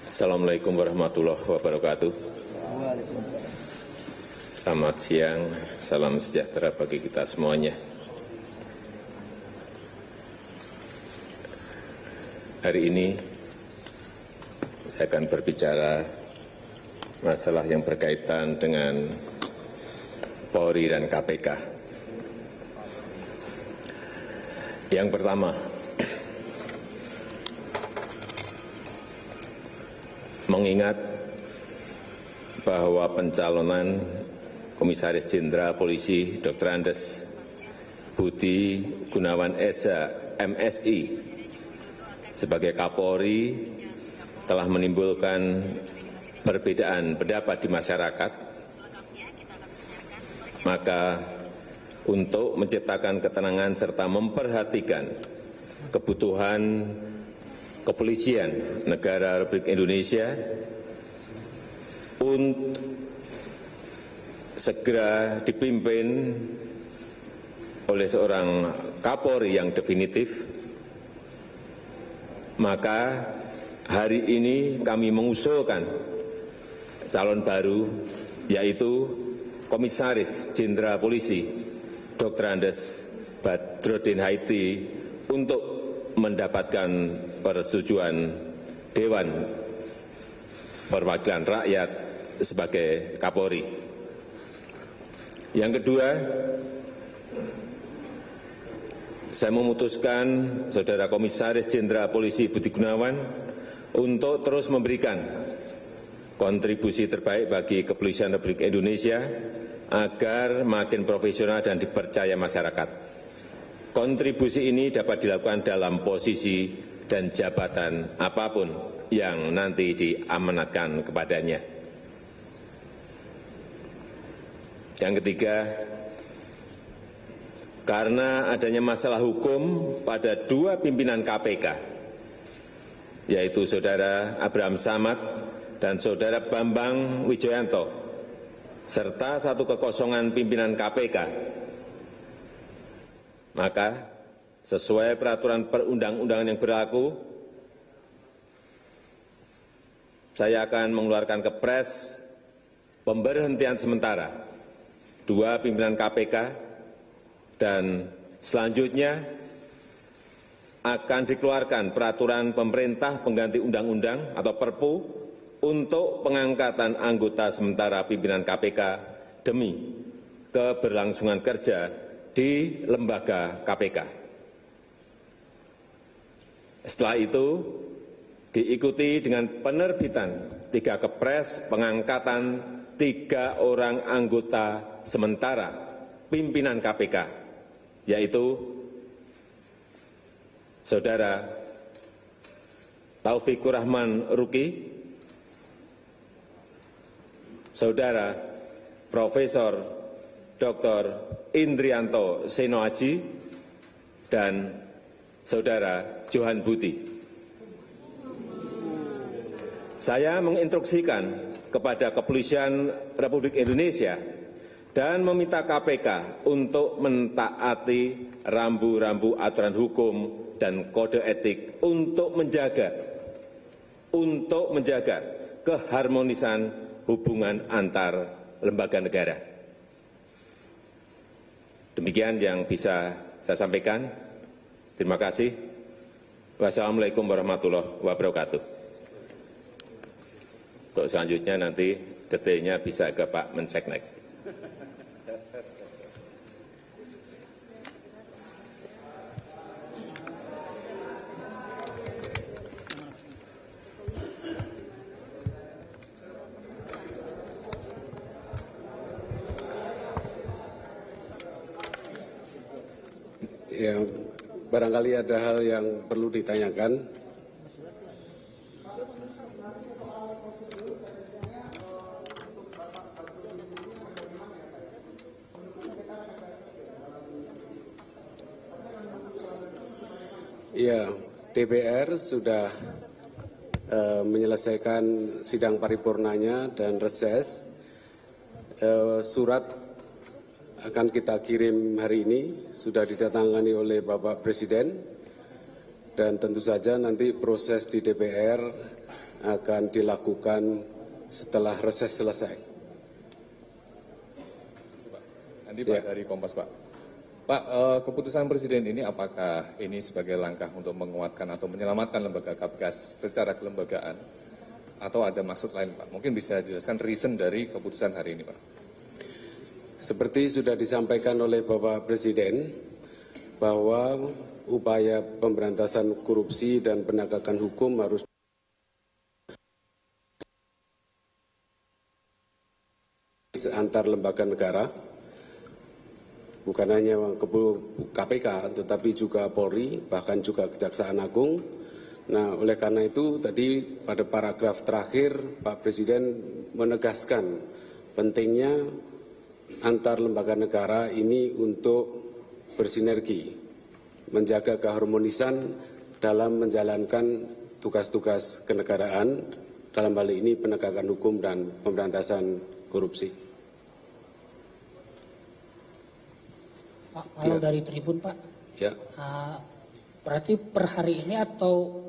Assalamualaikum warahmatullahi wabarakatuh. Selamat siang, salam sejahtera bagi kita semuanya. Hari ini saya akan berbicara masalah yang berkaitan dengan Polri dan KPK. Yang pertama, mengingat bahwa pencalonan Komisaris Jenderal Polisi Dr. Andes Budi Gunawan Esa, MSI, sebagai Kapolri telah menimbulkan perbedaan pendapat di masyarakat, maka untuk menciptakan ketenangan serta memperhatikan kebutuhan kepolisian negara Republik Indonesia untuk segera dipimpin oleh seorang Kapolri yang definitif, maka hari ini kami mengusulkan calon baru, yaitu Komisaris Jenderal Polisi Dr. Andes Badrodin Haiti, untuk mendapatkan persetujuan Dewan Perwakilan Rakyat sebagai Kapolri. Yang kedua, saya memutuskan Saudara Komisaris Jenderal Polisi Budi Gunawan untuk terus memberikan kontribusi terbaik bagi kepolisian Republik Indonesia agar makin profesional dan dipercaya masyarakat. Kontribusi ini dapat dilakukan dalam posisi dan jabatan apapun yang nanti diamanatkan kepadanya. Yang ketiga, karena adanya masalah hukum pada dua pimpinan KPK, yaitu Saudara Abraham Samad dan Saudara Bambang Wijoyanto, serta satu kekosongan pimpinan KPK, maka sesuai peraturan perundang-undangan yang berlaku, saya akan mengeluarkan kepres pemberhentian sementara dua pimpinan KPK, dan selanjutnya akan dikeluarkan peraturan pemerintah pengganti undang-undang atau Perpu untuk pengangkatan anggota sementara pimpinan KPK demi keberlangsungan kerja di lembaga KPK. Setelah itu diikuti dengan penerbitan 3 kepres pengangkatan 3 orang anggota sementara pimpinan KPK, yaitu Saudara Taufikur Rahman Ruki, Saudara Profesor Dr. Indrianto Senoaji, dan Saudara Johan Budi. Saya menginstruksikan kepada Kepolisian Republik Indonesia dan meminta KPK untuk mentaati rambu-rambu aturan hukum dan kode etik untuk menjaga keharmonisan hubungan antar lembaga negara. Demikian yang bisa saya sampaikan. Terima kasih. Wassalamualaikum warahmatullahi wabarakatuh. Untuk selanjutnya nanti detailnya bisa ke Pak Menseknek. Ya, barangkali ada hal yang perlu ditanyakan. Ya, DPR sudah menyelesaikan sidang paripurnanya dan reses. Surat akan kita kirim hari ini, sudah ditandatangani oleh Bapak Presiden, dan tentu saja nanti proses di DPR akan dilakukan setelah reses selesai. Nanti Pak dari Kompas Pak. Pak, keputusan Presiden ini apakah ini sebagai langkah untuk menguatkan atau menyelamatkan lembaga KPK secara kelembagaan? Atau ada maksud lain Pak? Mungkin bisa dijelaskan reason dari keputusan hari ini Pak. Seperti sudah disampaikan oleh Bapak Presiden, bahwa upaya pemberantasan korupsi dan penegakan hukum harus antar lembaga negara, bukan hanya KPK, tetapi juga Polri, bahkan juga Kejaksaan Agung. Nah, oleh karena itu tadi pada paragraf terakhir Pak Presiden menegaskan pentingnya antar lembaga negara ini untuk bersinergi, menjaga keharmonisan dalam menjalankan tugas-tugas kenegaraan, dalam hal ini penegakan hukum dan pemberantasan korupsi. Pak, kalau dari Tribun Pak, ya. Berarti per hari ini atau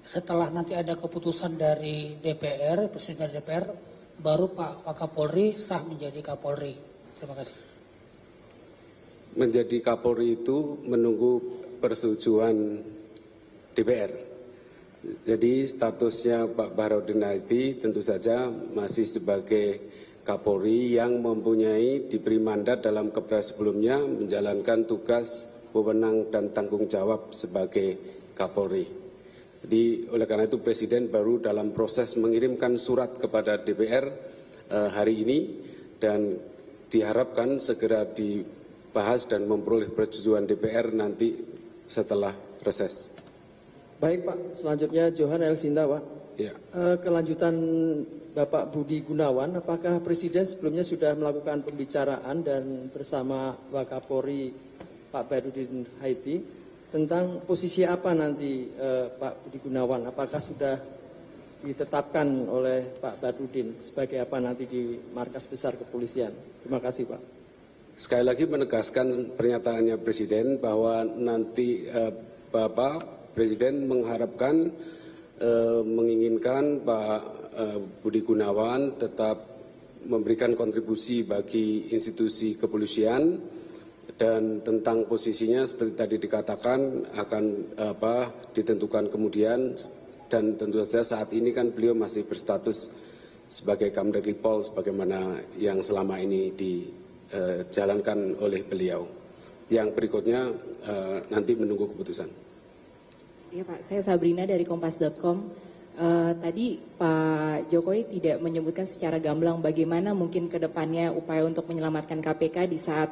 setelah nanti ada keputusan dari DPR, Presiden dari DPR, baru Pak Wakapolri sah menjadi Kapolri. Terima kasih. Menjadi Kapolri itu menunggu persetujuan DPR. Jadi statusnya Pak Baharudin Haiti tentu saja masih sebagai Kapolri yang mempunyai diberi mandat dalam Kepres sebelumnya menjalankan tugas, wewenang dan tanggung jawab sebagai Kapolri. Jadi oleh karena itu Presiden baru dalam proses mengirimkan surat kepada DPR hari ini dan diharapkan segera dibahas dan memperoleh persetujuan DPR nanti setelah reses. Baik Pak, selanjutnya Johan Elsinta Pak. Ya. Kelanjutan Bapak Budi Gunawan, apakah Presiden sebelumnya sudah melakukan pembicaraan dan bersama Wakapolri Pak Baharudin Haiti tentang posisi apa nanti Pak Budi Gunawan? Apakah sudah ditetapkan oleh Pak Baharudin sebagai apa nanti di Markas Besar Kepolisian? Terima kasih Pak. Sekali lagi menegaskan pernyataannya Presiden bahwa nanti Bapak Presiden mengharapkan, menginginkan Pak Budi Gunawan tetap memberikan kontribusi bagi institusi kepolisian dan tentang posisinya seperti tadi dikatakan akan ditentukan kemudian dan tentu saja saat ini kan beliau masih berstatus sebagai Kamdegli-Pol sebagaimana yang selama ini dijalankan oleh beliau. Yang berikutnya nanti menunggu keputusan. Iya Pak, saya Sabrina dari Kompas.com. Tadi Pak Jokowi tidak menyebutkan secara gamblang bagaimana mungkin ke depannya upaya untuk menyelamatkan KPK di saat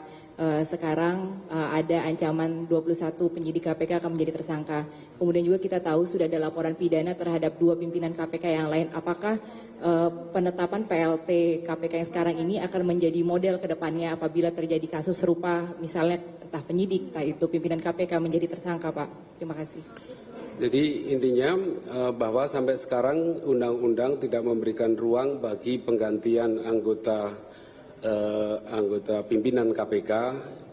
sekarang ada ancaman 21 penyidik KPK akan menjadi tersangka. Kemudian juga kita tahu sudah ada laporan pidana terhadap 2 pimpinan KPK yang lain. Apakah penetapan PLT KPK yang sekarang ini akan menjadi model ke depannya apabila terjadi kasus serupa misalnya entah penyidik, entah itu pimpinan KPK menjadi tersangka Pak? Terima kasih. Jadi intinya bahwa sampai sekarang undang-undang tidak memberikan ruang bagi penggantian anggota pimpinan KPK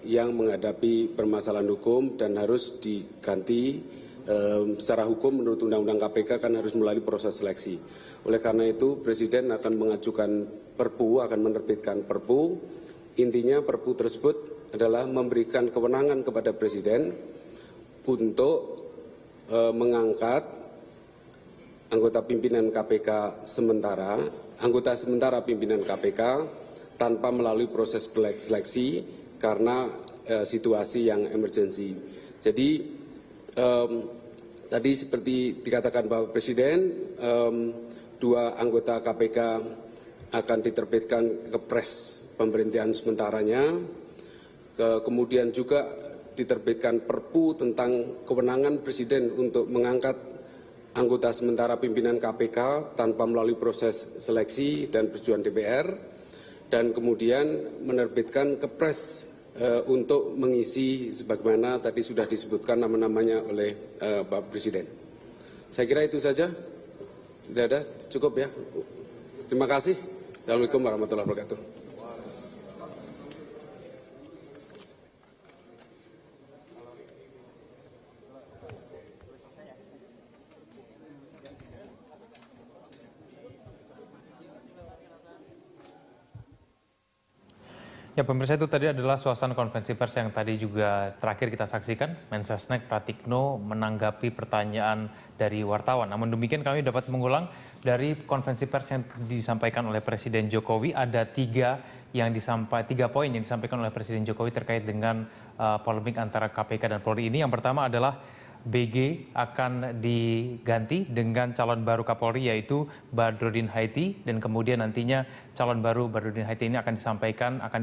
yang menghadapi permasalahan hukum dan harus diganti secara hukum menurut undang-undang KPK kan harus melalui proses seleksi. Oleh karena itu Presiden akan mengajukan Perpu, akan menerbitkan Perpu. Intinya Perpu tersebut adalah memberikan kewenangan kepada Presiden untuk mengangkat anggota pimpinan KPK sementara, anggota sementara pimpinan KPK tanpa melalui proses seleksi karena situasi yang emergensi. Jadi tadi seperti dikatakan Bapak Presiden, 2 anggota KPK akan diterbitkan kepres pemberhentian sementaranya, kemudian juga diterbitkan Perpu tentang kewenangan Presiden untuk mengangkat anggota sementara pimpinan KPK tanpa melalui proses seleksi dan persetujuan DPR, dan kemudian menerbitkan Kepres untuk mengisi sebagaimana tadi sudah disebutkan nama-namanya oleh Pak Presiden. Saya kira itu saja. Tidak ada, cukup ya. Terima kasih. Assalamualaikum warahmatullahi wabarakatuh. Ya, pemirsa, itu tadi adalah suasana konferensi pers yang tadi juga terakhir kita saksikan. Mensesnek Pratikno menanggapi pertanyaan dari wartawan. Namun demikian kami dapat mengulang dari konferensi pers yang disampaikan oleh Presiden Jokowi. Ada tiga poin yang disampaikan oleh Presiden Jokowi terkait dengan polemik antara KPK dan Polri ini. Yang pertama adalah BG akan diganti dengan calon baru Kapolri yaitu Badrodin Haiti, dan kemudian nantinya calon baru Badrodin Haiti ini akan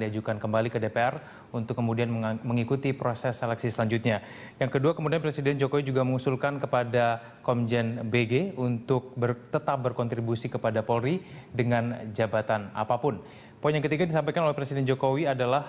diajukan kembali ke DPR untuk kemudian mengikuti proses seleksi selanjutnya. Yang kedua, kemudian Presiden Jokowi juga mengusulkan kepada Komjen BG untuk tetap berkontribusi kepada Polri dengan jabatan apapun. Poin yang ketiga disampaikan oleh Presiden Jokowi adalah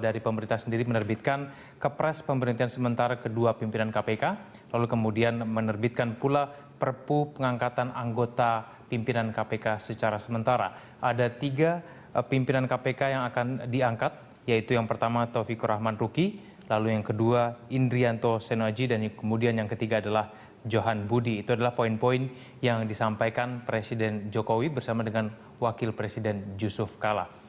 dari pemerintah sendiri menerbitkan Kepres pemberhentian sementara kedua pimpinan KPK, lalu kemudian menerbitkan pula Perpu pengangkatan anggota pimpinan KPK secara sementara. Ada 3 pimpinan KPK yang akan diangkat, yaitu yang pertama Taufikur Rahman Ruki, lalu yang kedua Indrianto Senoaji, dan kemudian yang ketiga adalah Johan Budi. Itu adalah poin-poin yang disampaikan Presiden Jokowi bersama dengan Wakil Presiden Yusuf Kala.